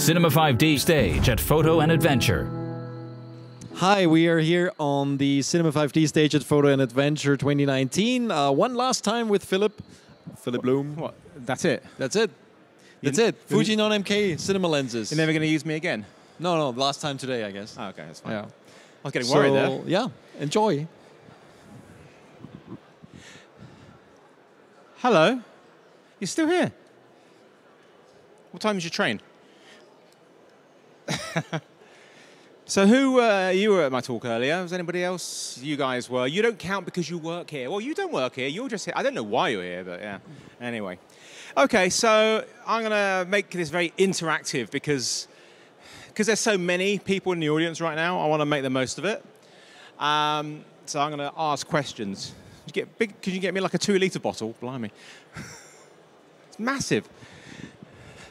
Cinema 5D stage at Photo and Adventure. Hi, we are here on the Cinema 5D stage at Photo and Adventure 2019. One last time with Philip Bloom. What? That's it? That's it. That's it. FUJINON MK cinema lenses. You're never going to use me again? No, last time today, I guess. Oh, okay, that's fine. Yeah. I was getting worried there. Yeah, enjoy. Hello? You're still here? What time is your train? So you were at my talk earlier. Was anybody else? You guys were. You don't count because you work here. Well, you don't work here. You're just here. I don't know why you're here, but yeah. Anyway. Okay, so I'm going to make this very interactive because there's so many people in the audience right now. I want to make the most of it. So I'm going to ask questions. Could you get me like a 2-litre bottle? Blimey. It's massive.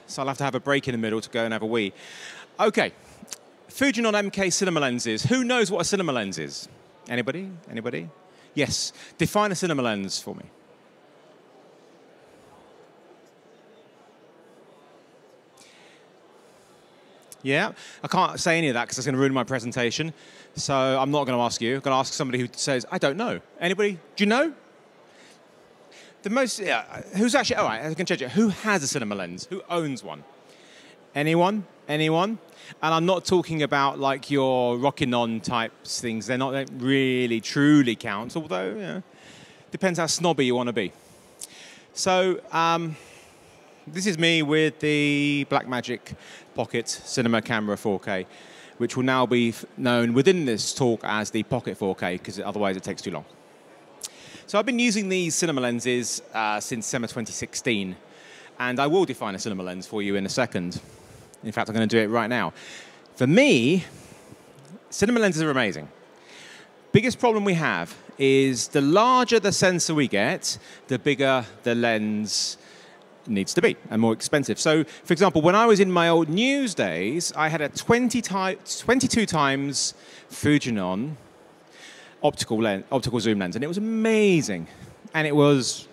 So I'll have to have a break in the middle to go and have a wee. Okay. FUJINON MK cinema lenses. Who knows what a cinema lens is? Anybody? Anybody? Yes. Define a cinema lens for me. Yeah, I can't say any of that because it's going to ruin my presentation. So I'm not going to ask you. I'm going to ask somebody who says, I don't know. Anybody? Do you know? The most, yeah, who's actually, all right, I can change it. Who has a cinema lens? Who owns one? Anyone? Anyone? And I'm not talking about like your Rockinon types things. They don't really, truly count, although, you know, depends how snobby you want to be. So, this is me with the Blackmagic Pocket Cinema Camera 4K, which will now be known within this talk as the Pocket 4K, because otherwise it takes too long. So I've been using these cinema lenses since summer 2016, and I will define a cinema lens for you in a second. In fact, I'm going to do it right now. For me, cinema lenses are amazing. Biggest problem we have is the larger the sensor we get, the bigger the lens needs to be and more expensive. So, for example, when I was in my old news days, I had a 22 times FUJINON optical zoom lens, and it was amazing. And it was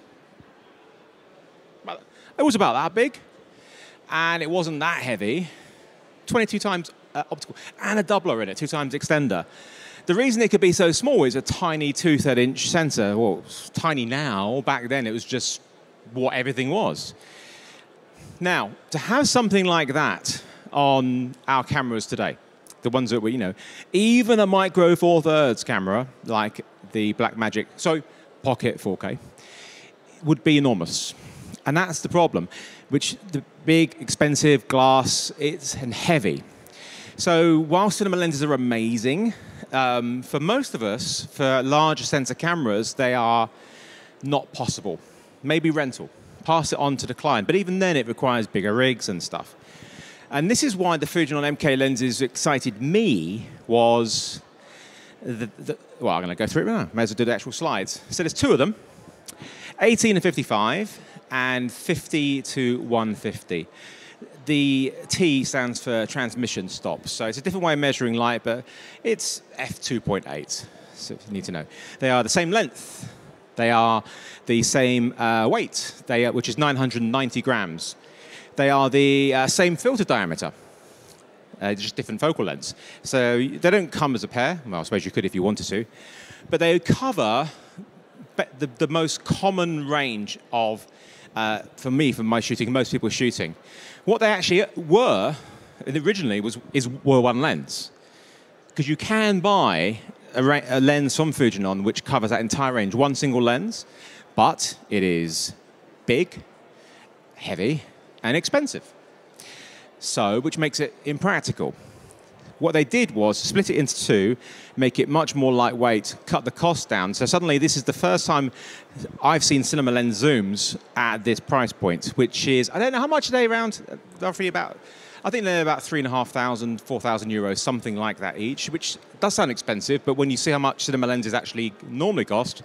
about that big, and it wasn't that heavy. 22 times optical, and a doubler in it, 2 times extender. The reason it could be so small is a tiny 2/3 inch sensor. Well, it's tiny now. Back then, it was just what everything was. Now, to have something like that on our cameras today, the ones that we, you know, even a micro 4/3 camera like the Blackmagic, so Pocket 4K, would be enormous. And that's the problem, which the big, expensive glass, it's heavy. So while cinema lenses are amazing, for most of us, for larger sensor cameras, they are not possible. Maybe rental, pass it on to the client. But even then, it requires bigger rigs and stuff. And this is why the FUJINON MK lenses excited me was, well, I'm going to go through it now. May as well do the actual slides. So there's 2 of them, 18 to 55 and 50 to 150. The T stands for transmission stops. So it's a different way of measuring light, but it's f2.8, so if you need to know. They are the same length. They are the same weight, which is 990 grams. They are the same filter diameter, just different focal lengths. So they don't come as a pair. Well, I suppose you could if you wanted to. But they cover the most common range of, for me, from my shooting, most people shooting. What they actually were, originally, were one lens. Because you can buy a lens from FUJINON which covers that entire range, one single lens, but it is big, heavy, and expensive. So, which makes it impractical. What they did was split it into 2, make it much more lightweight, cut the cost down. So suddenly this is the first time I've seen cinema lens zooms at this price point, which is, I don't know, how much are they around? Roughly about, I think they're about 3,500, 4,000 euros, something like that each, which does sound expensive, but when you see how much cinema lenses actually normally cost,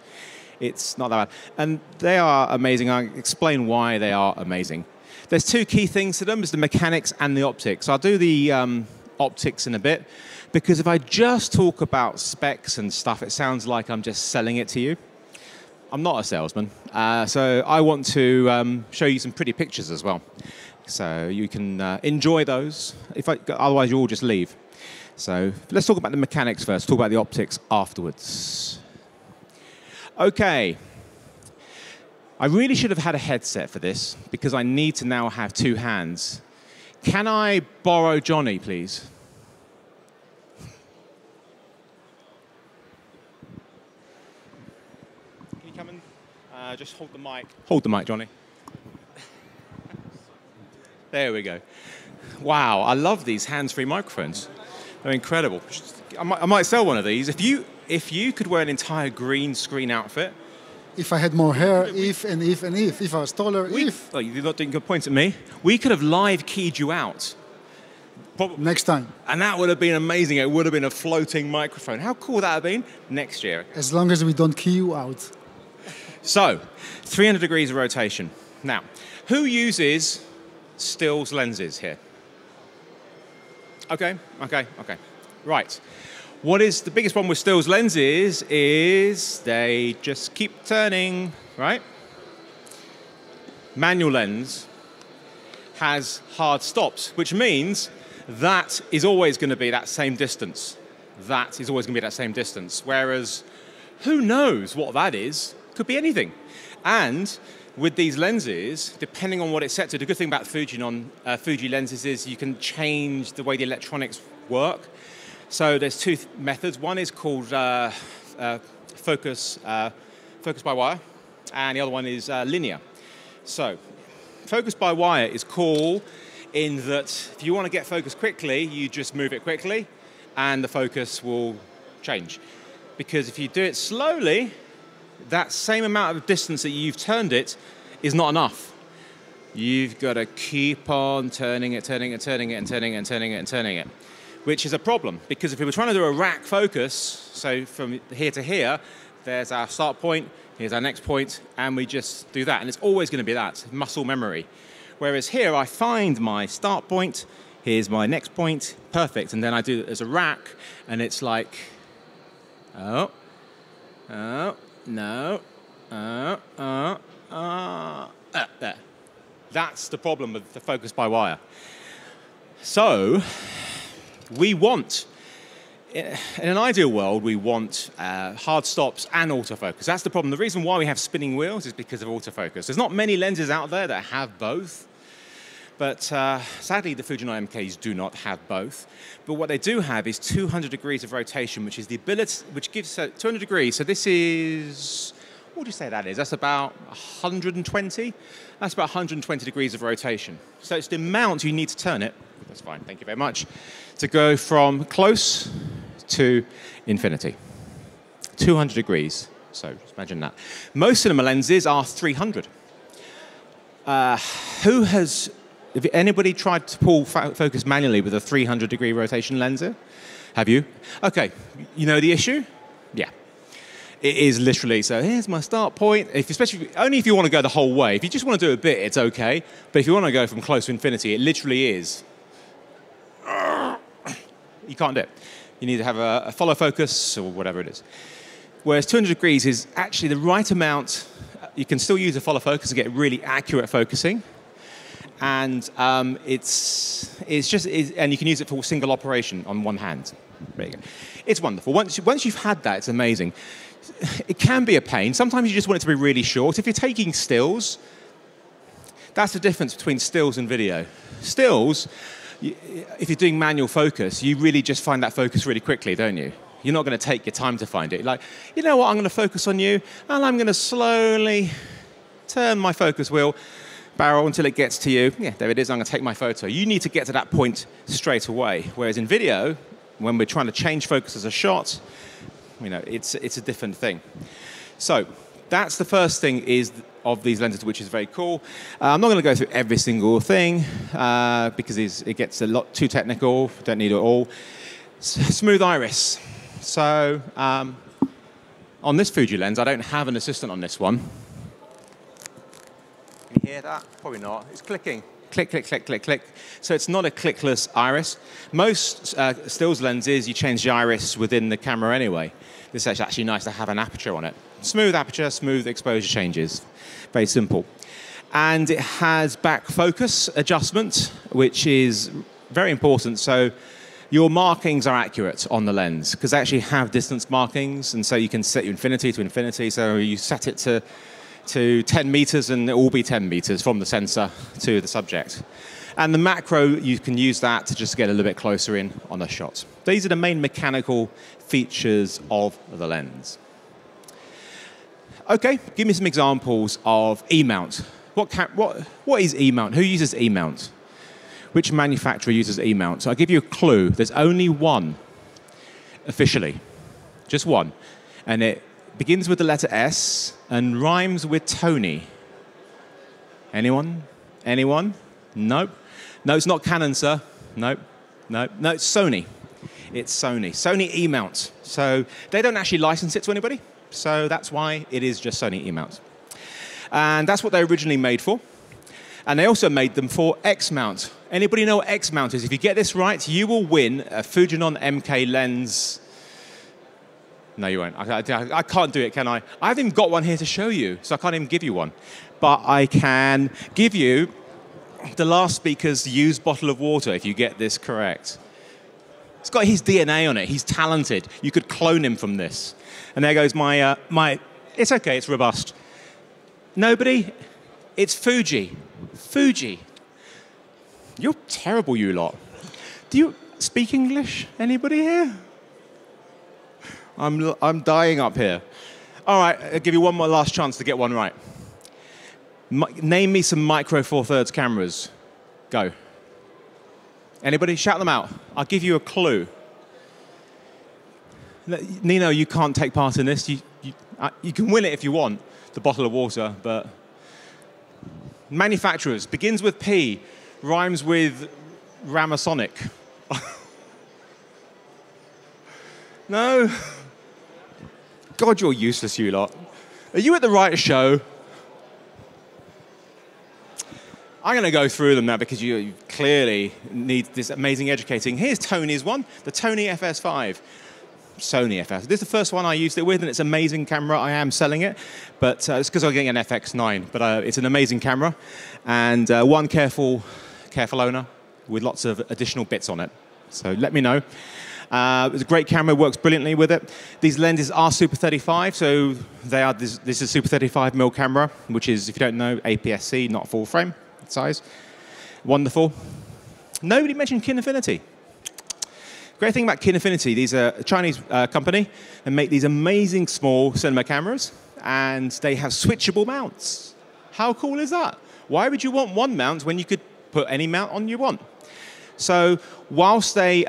it's not that bad. And they are amazing. I'll explain why they are amazing. There's 2 key things to them, is the mechanics and the optics. I'll do the optics in a bit, because if I just talk about specs and stuff, it sounds like I'm just selling it to you. I'm not a salesman, so I want to show you some pretty pictures as well. So you can enjoy those. Otherwise, you'll all just leave. So let's talk about the mechanics first, talk about the optics afterwards. Okay. I really should have had a headset for this because I need to now have two hands. Can I borrow Johnny, please? Can you come and just hold the mic? Hold the mic, Johnny. There we go. Wow, I love these hands-free microphones. They're incredible. I might sell one of these. If you could wear an entire green screen outfit. If I had more hair, if I was taller, if. Oh, you're not doing good points at me. We could have live keyed you out. Next time. And that would have been amazing. It would have been a floating microphone. How cool would that have been? Next year. As long as we don't key you out. So, 300 degrees of rotation. Now, who uses stills lenses here? Okay. Right. What is the biggest problem with stills lenses is they just keep turning, right? Manual lens has hard stops, which means that is always going to be that same distance. That is always going to be that same distance. Whereas, who knows what that is? Could be anything. And with these lenses, depending on what it's set to, the good thing about Fuji lenses is you can change the way the electronics work. So there's two methods. One is called focus by wire, and the other one is linear. So focus by wire is cool in that if you want to get focus quickly, you just move it quickly, and the focus will change. Because if you do it slowly, that same amount of distance that you've turned it is not enough. You've got to keep on turning it, which is a problem, because if we were trying to do a rack focus, so from here to here, there's our start point, here's our next point, and we just do that, and it's always going to be that, muscle memory. Whereas here, I find my start point, here's my next point, perfect, and then I do it as a rack, and it's like, no, there. That's the problem with the focus by wire. So, we want, in an ideal world, we want hard stops and autofocus. That's the problem. The reason why we have spinning wheels is because of autofocus. There's not many lenses out there that have both, but sadly the FUJINON MKs do not have both. But what they do have is 200 degrees of rotation, which is the ability, which gives 200 degrees. So this is, what would you say that is? That's about 120? That's about 120 degrees of rotation. So it's the amount you need to turn it. That's fine, thank you very much. To go from close to infinity. 200 degrees, so just imagine that. Most cinema lenses are 300. Has anybody tried to pull focus manually with a 300 degree rotation lens? Have you? Okay, you know the issue? Yeah. It is literally, so here's my start point, only if you want to go the whole way. If you just want to do a bit, it's okay. But if you want to go from close to infinity, it literally is. You can't do it. You need to have a follow focus or whatever it is. Whereas 200 degrees is actually the right amount. You can still use a follow focus to get really accurate focusing. And and you can use it for a single operation on one hand. There you go. It's wonderful. Once you've had that, it's amazing. It can be a pain. Sometimes you just want it to be really short. If you're taking stills, that's the difference between stills and video. Stills, if you're doing manual focus, you really just find that focus really quickly, don't you? You're not going to take your time to find it. Like, you know what, I'm going to focus on you, and I'm going to slowly turn my focus wheel, barrel until it gets to you. Yeah, there it is, I'm going to take my photo. You need to get to that point straight away. Whereas in video, when we're trying to change focus as a shot, you know, it's a different thing. So that's the first thing of these lenses, which is very cool. I'm not going to go through every single thing because it gets a lot too technical. Don't need it all. Smooth iris. So on this Fuji lens, I don't have an assistant on this one. Can you hear that? Probably not. It's clicking. Click, click, click, click, click. So it's not a clickless iris. Most stills lenses, you change the iris within the camera anyway. This is actually nice to have an aperture on it. Smooth aperture, smooth exposure changes. Very simple. And it has back focus adjustment, which is very important. So your markings are accurate on the lens, because they actually have distance markings, and so you can set your infinity to infinity. So you set it to 10 meters, and it will be 10 meters from the sensor to the subject. And the macro, you can use that to just get a little bit closer in on the shot. These are the main mechanical features of the lens. Okay, give me some examples of E-mount. What is E-mount? Who uses E-mount? Which manufacturer uses E-mount? So I'll give you a clue. There's only one, officially. Just one. And it begins with the letter S and rhymes with Tony. Anyone? Anyone? Nope. No, it's not Canon, sir. Nope. Nope. No, it's Sony. It's Sony. Sony E-mount. So they don't actually license it to anybody. So that's why it is just Sony E-mount. And that's what they originally made for. And they also made them for X-mount. Anybody know what X-mount is? If you get this right, you will win a FUJINON MK lens. No, you won't. I can't do it, can I? I haven't even got one here to show you, so I can't even give you one. But I can give you the last speaker's used bottle of water if you get this correct. It's got his DNA on it. He's talented. You could clone him from this. And there goes my... It's okay, it's robust. Nobody? It's Fuji. Fuji. You're terrible, you lot. Do you speak English? Anybody here? I'm dying up here. All right, I'll give you one more last chance to get one right. Name me some micro four thirds cameras. Go. Anybody? Shout them out. I'll give you a clue. Nino, you can't take part in this. You can win it if you want, the bottle of water, but... Manufacturers. Begins with P. Rhymes with Ramasonic. No? God, you're useless, you lot. Are you at the right show? I'm going to go through them now because you clearly need this amazing educating. Here's Tony's one, the Tony FS5. Sony FS. This is the first one I used it with, and it's an amazing camera. I am selling it, but it's because I'm getting an FX9. But it's an amazing camera, and one careful owner with lots of additional bits on it. So let me know. It's a great camera, works brilliantly with it. These lenses are Super 35, so they are. This is Super 35mm camera, which is, if you don't know, APS-C, not full frame size. Wonderful. Nobody mentioned Kinefinity. Great thing about Kinefinity, these are a Chinese company and make these amazing small cinema cameras, and they have switchable mounts. How cool is that? Why would you want one mount when you could put any mount on you want? So whilst they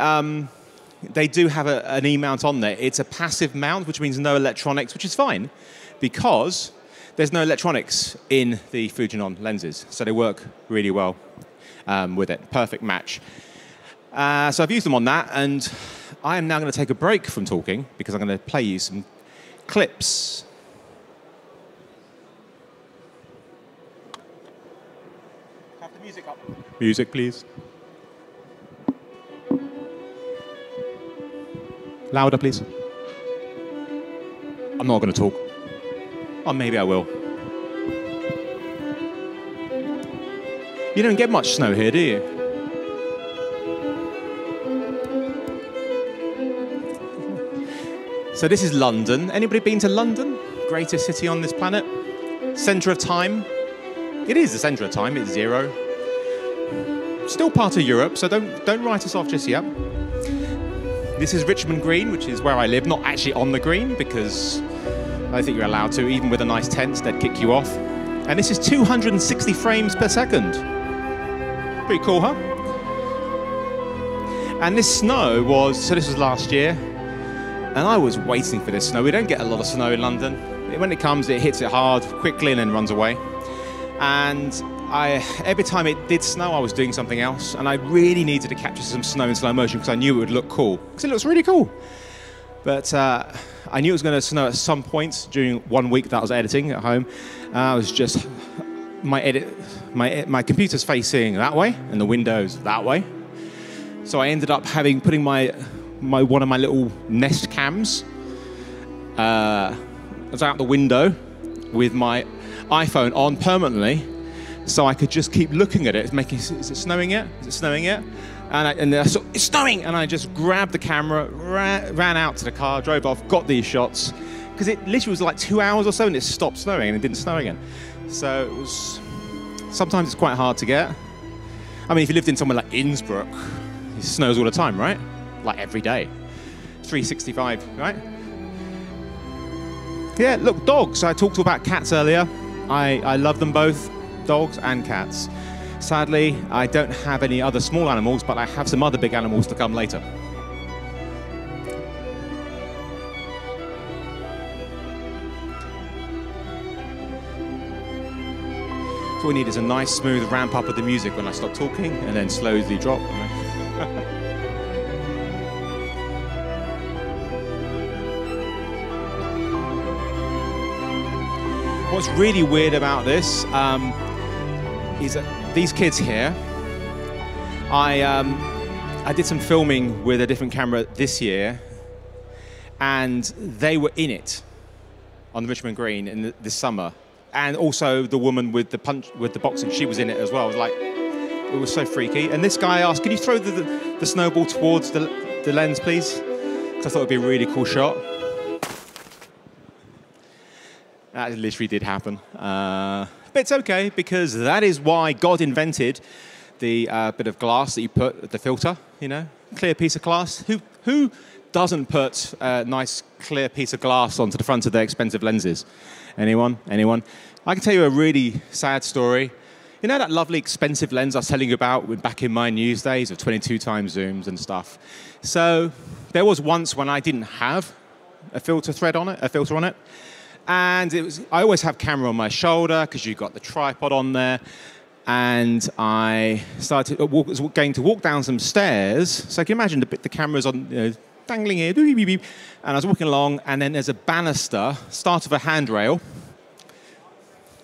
do have an E-mount on there, it's a passive mount, which means no electronics, which is fine because there's no electronics in the Fujinon lenses, so they work really well with it. Perfect match. So I've used them on that, and I am now going to take a break from talking because I'm going to play you some clips. Have the music up. Music, please. Louder, please. I'm not going to talk. Or maybe I will. You don't get much snow here, do you? So this is London. Anybody been to London? Greatest city on this planet? Centre of time? It is the centre of time, it's 0. Still part of Europe, so don't write us off just yet. This is Richmond Green, which is where I live. Not actually on the green, because I don't think you're allowed to. Even with a nice tent, they'd kick you off. And this is 260 frames per second. Pretty cool, huh? And this snow was, so this was last year. And I was waiting for this snow. We don't get a lot of snow in London. When it comes, it hits it hard, quickly, and then runs away. And every time it did snow, I was doing something else. And I really needed to capture some snow in slow motion because I knew it would look cool. Because it looks really cool. But I knew it was going to snow at some point during 1 week that I was editing at home. I was just, my computer's facing that way, and the window's that way. So I ended up putting one of my little Nest cams was out the window with my iPhone on permanently, So I could just keep looking at it, making, is it snowing yet? Is it snowing yet? And I saw, it's snowing! And I just grabbed the camera, ran out to the car, drove off, got these shots. Because it literally was like 2 hours or so and it stopped snowing and it didn't snow again. So it was, sometimes it's quite hard to get. I mean, if you lived in somewhere like Innsbruck, it snows all the time, right? Like every day. 365, right? Yeah, look, dogs. I talked about cats earlier. I love them both, dogs and cats. Sadly, I don't have any other small animals, but I have some other big animals to come later. So all we need is a nice smooth ramp up of the music when I stop talking and then slowly drop. What's really weird about this is that these kids here, I did some filming with a different camera this year, and they were in it on the Richmond Green in this summer, and also the woman with the boxing, she was in it as well. It was like, it was so freaky. And this guy asked, "Can you throw the snowball towards the lens, please?" Because I thought it'd be a really cool shot. That literally did happen. But it's okay, because that is why God invented the bit of glass that you put at the filter, you know, clear piece of glass. Who doesn't put a nice clear piece of glass onto the front of their expensive lenses? Anyone? Anyone? I can tell you a really sad story. You know that lovely expensive lens I was telling you about back in my news days of 22 times zooms and stuff? So there was once when I didn't have a filter on it. And I always have camera on my shoulder because you've got the tripod on there. And I was going to walk down some stairs. So you can imagine the camera's on, you know, dangling here. Beep, beep, beep. And I was walking along, and then there's a banister, start of a handrail.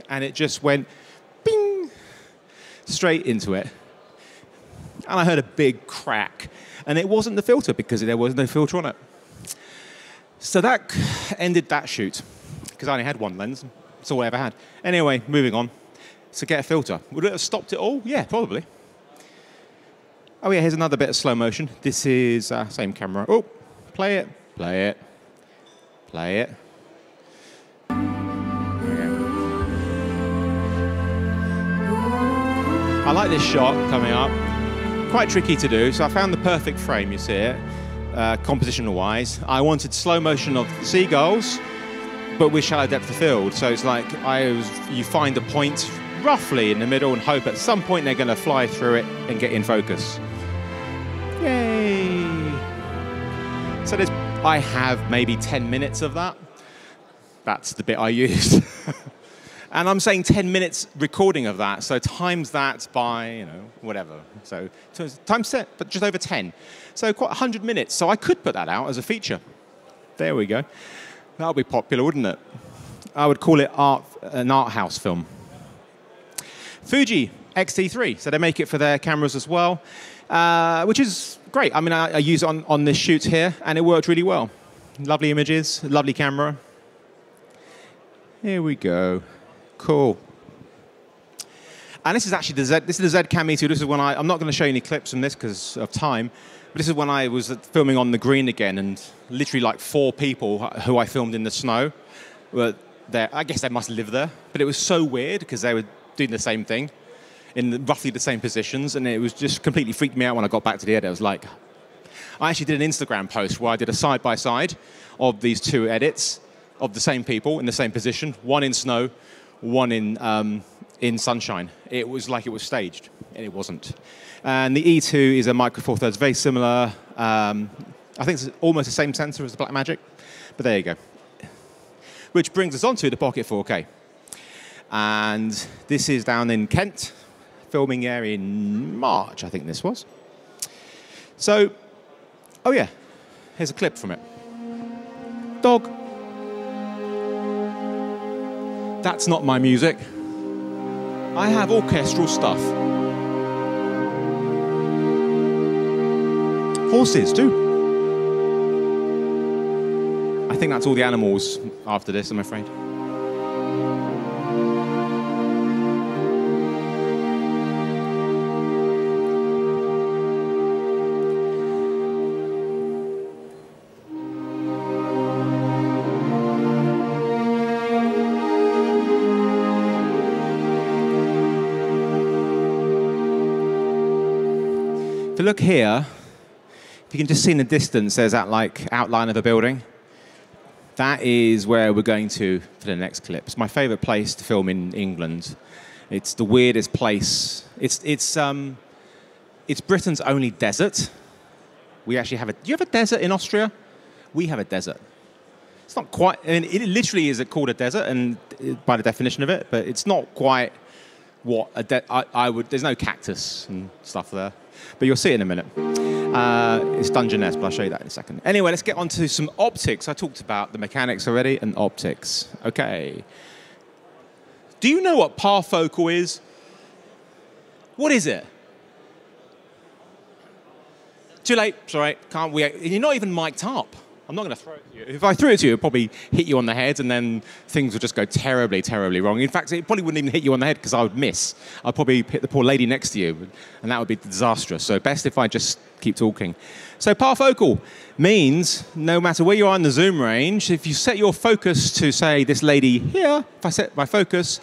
And it just went bing, straight into it. And I heard a big crack. And it wasn't the filter because there was no filter on it. So that ended that shoot, because I only had one lens. That's all I ever had. Anyway, moving on. So get a filter. Would it have stopped it all? Yeah, probably. Oh yeah, here's another bit of slow motion. This is same camera. Oh, play it, play it, play it. I like this shot coming up. Quite tricky to do, so I found the perfect frame, you see it, compositional-wise. I wanted slow motion of the seagulls, but with shallow depth of field. So it's like you find a point roughly in the middle and hope at some point they're going to fly through it and get in focus. Yay! So I have maybe 10 minutes of that. That's the bit I used. And I'm saying 10 minutes recording of that, so times that by, you know, whatever. So times 10, but just over 10. So quite 100 minutes. So I could put that out as a feature. There we go. That would be popular, wouldn't it? I would call it an art house film. Fuji X-T3, so they make it for their cameras as well, which is great. I mean, I use it on this shoot here, and it worked really well. Lovely images, lovely camera. Here we go. Cool. And this is actually this is the Z Cam E2. This is when I'm not going to show you any clips from this because of time, but this is when I was filming on the green again, and literally like 4 people who I filmed in the snow were there. I guess they must live there, but it was so weird because they were doing the same thing in roughly the same positions, and it was just completely freaked me out when I got back to the edit. I was like, I actually did an Instagram post where I did a side-by-side of these 2 edits of the same people in the same position, one in snow, one in sunshine. It was like it was staged, and it wasn't. And the E2 is a Micro Four Thirds, very similar. I think it's almost the same sensor as the Blackmagic, but there you go. Which brings us on to the Pocket 4K. And this is down in Kent, filming there in March, I think this was. So, oh yeah, here's a clip from it. Dog. That's not my music. I have orchestral stuff. Horses too. I think that's all the animals after this, I'm afraid. you look here, if you can just see in the distance, there's that like outline of a building. That is where we're going to for the next clip. It's my favorite place to film in England. It's the weirdest place. It's Britain's only desert. We actually have a. Do you have a desert in Austria? We have a desert. It's not quite. I mean, it literally is called a desert, and by the definition of it, but it's not quite what I would. There's no cactus and stuff there, but you'll see it in a minute. It's Dungeness, but I'll show you that in a second. Anyway, let's get on to some optics. I talked about the mechanics already and optics. Okay. Do you know what parfocal is? What is it? Too late. Sorry, can't we? You're not even mic'd up. I'm not going to throw it to you. If I threw it to you, it'd probably hit you on the head, and then things would just go terribly, terribly wrong. In fact, it probably wouldn't even hit you on the head because I would miss. I'd probably hit the poor lady next to you, and that would be disastrous. So best if I just keep talking. So parfocal means no matter where you are in the zoom range, if you set your focus to, say, this lady here, if I set my focus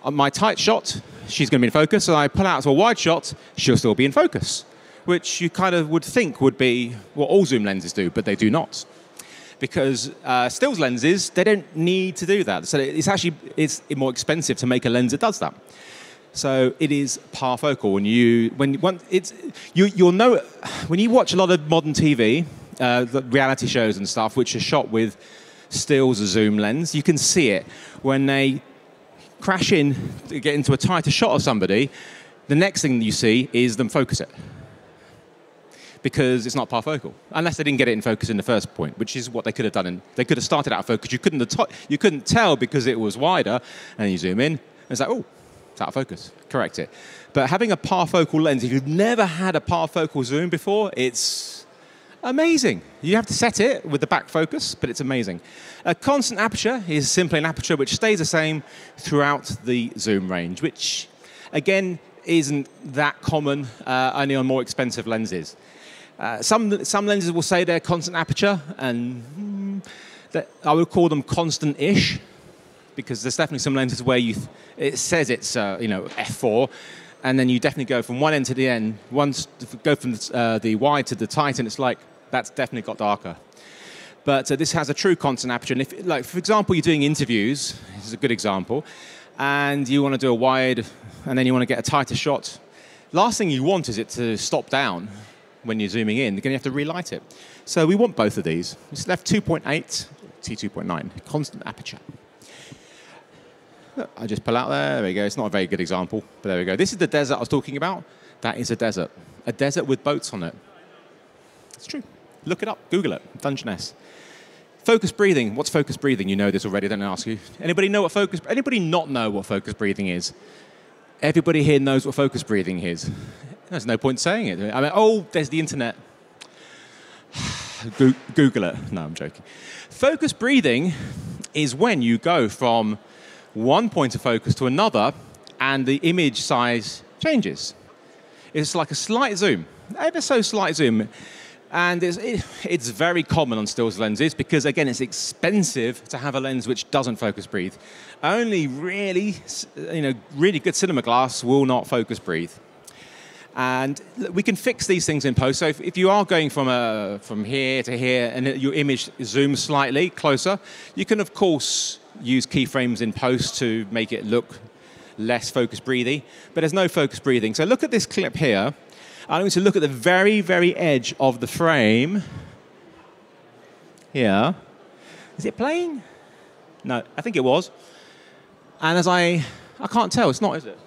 on my tight shot, she's going to be in focus, and I pull out to a wide shot, she'll still be in focus, which you kind of would think would be what all zoom lenses do, but they do not. Because stills lenses, they don't need to do that. So it's more expensive to make a lens that does that. So it is parfocal. You'll know when you watch a lot of modern TV, the reality shows and stuff, which are shot with stills or zoom lens, you can see it when they crash in to get into a tighter shot of somebody. The next thing you see is them focus it. Because it's not parfocal, unless they didn't get it in focus in the first point, which is what they could have done. They could have started out of focus. You couldn't tell because it was wider, and you zoom in, and it's like, oh, it's out of focus. Correct it. But having a parfocal lens, if you've never had a parfocal zoom before, it's amazing. You have to set it with the back focus, but it's amazing. A constant aperture is simply an aperture which stays the same throughout the zoom range, which, again, isn't that common, only on more expensive lenses. Some lenses will say they're constant aperture, and I would call them constant-ish, because there's definitely some lenses where it says it's f4, and then you definitely go from one end to the end. Once go from the wide to the tight, and it's like that's definitely got darker. But this has a true constant aperture, and if, like for example, you're doing interviews. This is a good example, and you want to do a wide, and then you want to get a tighter shot. Last thing you want is it to stop down. When you're zooming in, you're going to have to relight it. So we want both of these. It's left 2.8, T2.9, constant aperture. I just pull out there we go. It's not a very good example, but there we go. This is the desert I was talking about. That is a desert with boats on it. It's true. Look it up, Google it, Dungeness. Focus breathing. What's focus breathing? You know this already, don't I ask you? Anybody not know what focus breathing is? Everybody here knows what focus breathing is. There's no point saying it. I mean, oh, there's the internet. Google it. No, I'm joking. Focus breathing is when you go from one point of focus to another and the image size changes. It's like a slight zoom, ever so slight zoom. And it's very common on stills lenses because, again, it's expensive to have a lens which doesn't focus breathe. Only really good cinema glass will not focus breathe. And we can fix these things in post. So if you are going from here to here and your image zooms slightly closer, you can, of course, use keyframes in post to make it look less focus breathy. But there's no focus breathing. So look at this clip here. I want you to look at the very, very edge of the frame here. Is it playing? No, I think it was. And as I can't tell. It's not, is it?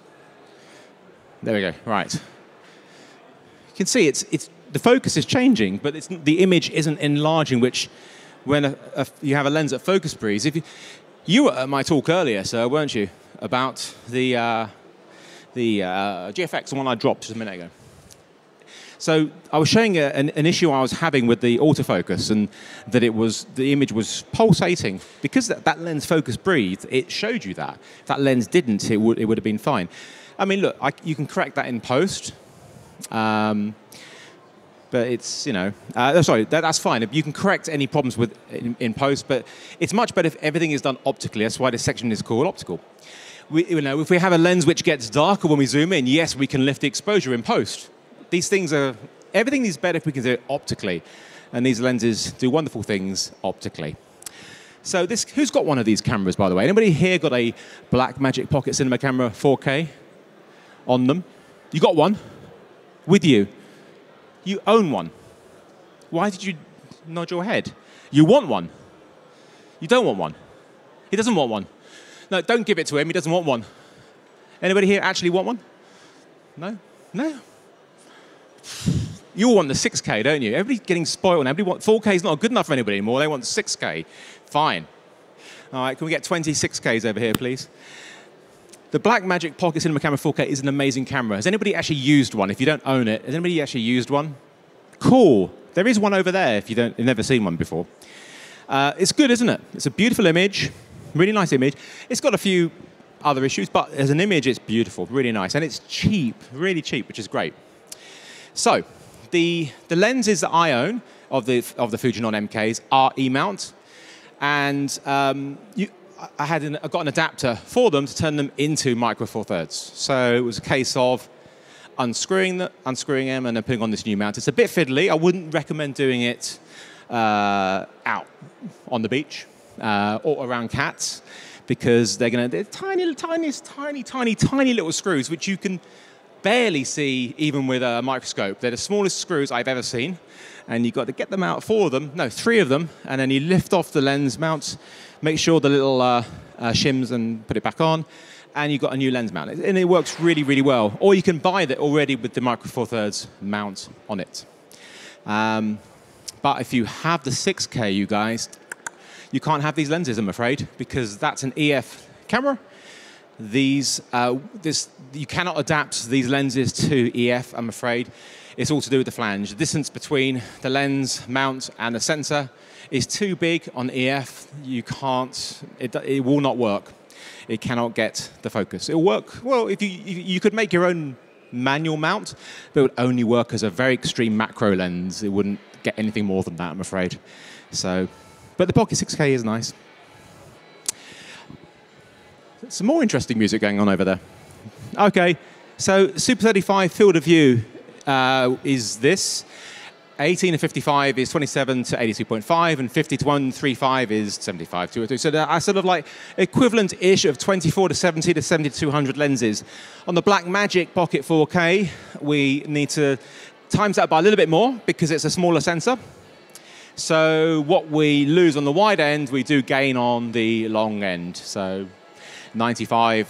There we go. Right. You can see the focus is changing, but the image isn't enlarging, which when you have a lens that focus breathes. You were at my talk earlier, sir, weren't you, about the GFX, the one I dropped just a minute ago. So I was showing an issue I was having with the autofocus, and that the image was pulsating. Because that lens focus breathed, it showed you that. If that lens didn't, it would have been fine. I mean, look, you can correct that in post. But it's, sorry, that's fine. You can correct any problems in post, but it's much better if everything is done optically. That's why this section is called optical. If we have a lens which gets darker when we zoom in, yes, we can lift the exposure in post. These things are everything is better if we can do it optically. And these lenses do wonderful things optically. So who's got one of these cameras, by the way? Anybody here got a Blackmagic Pocket Cinema camera 4K on them? You got one with you? You own one. Why did you nod your head? You want one. You don't want one. He doesn't want one. No, don't give it to him. He doesn't want one. Anybody here actually want one? No? No? You all want the 6K, don't you? Everybody's getting spoiled now. 4K is not good enough for anybody anymore. They want 6K. Fine. All right, can we get 26Ks over here, please? The Blackmagic Pocket Cinema Camera 4K is an amazing camera. Has anybody actually used one? If you don't own it, has anybody actually used one? Cool. There is one over there if you've never seen one before. It's good, isn't it? It's a beautiful image, really nice image. It's got a few other issues, but as an image, it's beautiful, really nice. And it's cheap, really cheap, which is great. So, the lenses that I own of the FUJINON MKs are E-mount. And I got an adapter for them to turn them into Micro Four Thirds. So it was a case of unscrewing them and then putting on this new mount. It's a bit fiddly. I wouldn't recommend doing it out on the beach or around cats because they're tiny little screws which you can barely see even with a microscope. They're the smallest screws I've ever seen. And you've got to get them out, 3 of them, and then you lift off the lens mounts, make sure the little shims and put it back on, and you've got a new lens mount. And it works really, really well. Or you can buy that already with the Micro Four Thirds mount on it. But if you have the 6K, you guys, you can't have these lenses, I'm afraid, because that's an EF camera. You cannot adapt these lenses to EF, I'm afraid. It's all to do with the flange. The distance between the lens mount and the sensor is too big on EF. You can't, it will not work. It cannot get the focus. It'll work, well, if you could make your own manual mount, but it would only work as a very extreme macro lens. It wouldn't get anything more than that, I'm afraid. So, but the Pocket 6K is nice. Some more interesting music going on over there. Okay, so Super 35 field of view is this. 18 to 55 is 27 to 82.5, and 50 to 135 is 75 to 202. So they're sort of like equivalent-ish of 24 to 70 to 70 to 200 lenses. On the Blackmagic Pocket 4K, we need to times that by a little bit more because it's a smaller sensor. So what we lose on the wide end, we do gain on the long end. So 95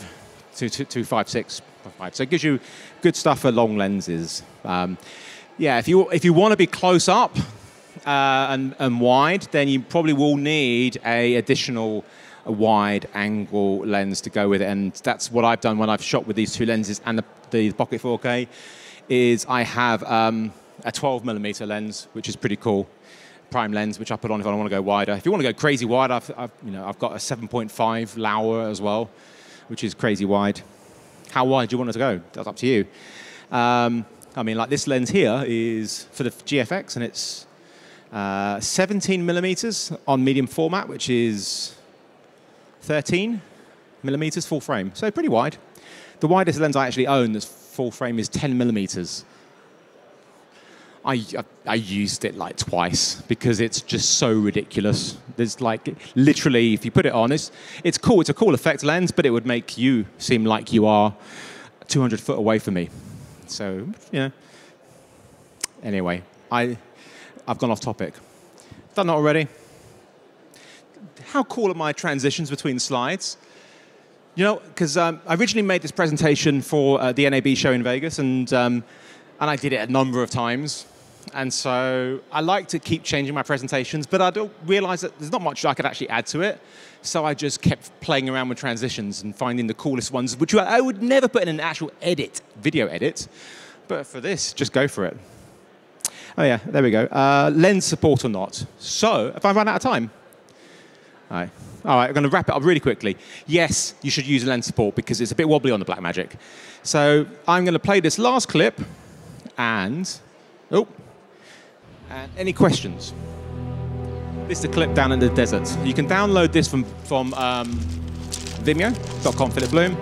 to 256. So it gives you good stuff for long lenses. Yeah, if you want to be close up and wide, then you probably will need a additional wide angle lens to go with it. And that's what I've done when I've shot with these two lenses and the Pocket 4K. Is I have a 12mm lens, which is pretty cool, prime lens, which I put on if I want to go wider. If you want to go crazy wide, I've got a 7.5 Lauer as well, which is crazy wide. How wide do you want it to go? That's up to you. I mean, like this lens here is for the GFX, and it's 17mm on medium format, which is 13mm full frame. So pretty wide. The widest lens I actually own that's full frame is 10mm. I used it like twice because it's just so ridiculous. There's like literally, if you put it on, it's cool. It's a cool effect lens, but it would make you seem like you are 200 foot away from me. So, you know. Anyway, I've gone off topic. Done that already. How cool are my transitions between slides? You know, because I originally made this presentation for the NAB show in Vegas, and I did it a number of times. And so I like to keep changing my presentations, but I don't realize that there's not much I could actually add to it. So I just kept playing around with transitions and finding the coolest ones, which I would never put in an actual video edit. But for this, just go for it. Oh yeah, there we go. Lens support or not. So, if I run out of time? All right, I'm going to wrap it up really quickly. Yes, you should use lens support because it's a bit wobbly on the Blackmagic. So I'm going to play this last clip, and any questions? This is the clip down in the desert. You can download this from Vimeo.com, Philip Bloom,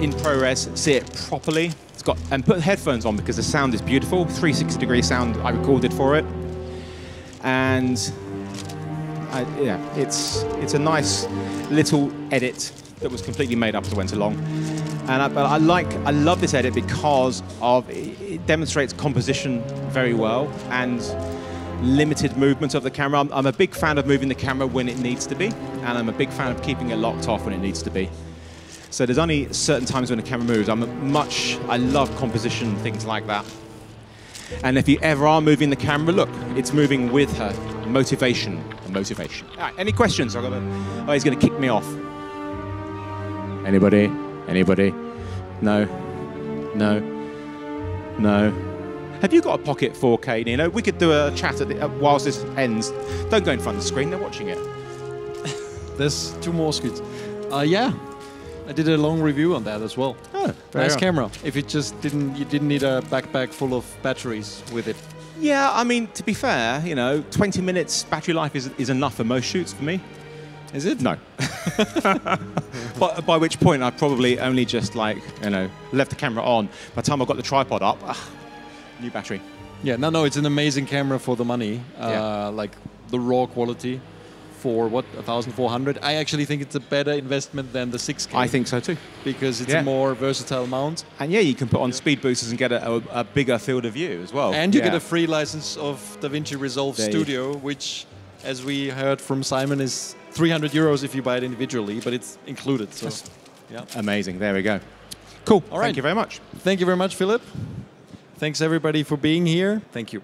in ProRes, see it properly. It's got, and put headphones on because the sound is beautiful. 360-degree sound I recorded for it, and yeah, it's a nice little edit that was completely made up as it went along. And but I love this edit because of it demonstrates composition very well and limited movement of the camera. I'm a big fan of moving the camera when it needs to be, and I'm a big fan of keeping it locked off when it needs to be. So there's only certain times when the camera moves. I love composition, things like that. And if you ever are moving the camera, look, it's moving with her. Motivation. Motivation. All right, any questions? Oh, he's going to kick me off. Anybody? Anybody? No? No? No? Have you got a Pocket 4K, Nino? We could do a chat whilst this ends. Don't go in front of the screen, they're watching it. There's 2 more screens. Yeah, I did a long review on that as well. Oh, nice camera. If you didn't need a backpack full of batteries with it. Yeah, I mean, to be fair, you know, 20 minutes battery life is enough for most shoots for me. Is it? No. By which point I probably only just, like, you know, left the camera on. By the time I got the tripod up, new battery. Yeah, no, it's an amazing camera for the money. Like the raw quality for what, 1,400. I actually think it's a better investment than the 6K. I think so too. Because it's a more versatile mount. And yeah, you can put on speed boosters and get a bigger field of view as well. And you get a free license of DaVinci Resolve Studio, which, as we heard from Simon, is 300 euros if you buy it individually, but it's included. So, yeah. Amazing. There we go. Cool. All right. Thank you very much. Thank you very much, Philip. Thanks everybody for being here. Thank you.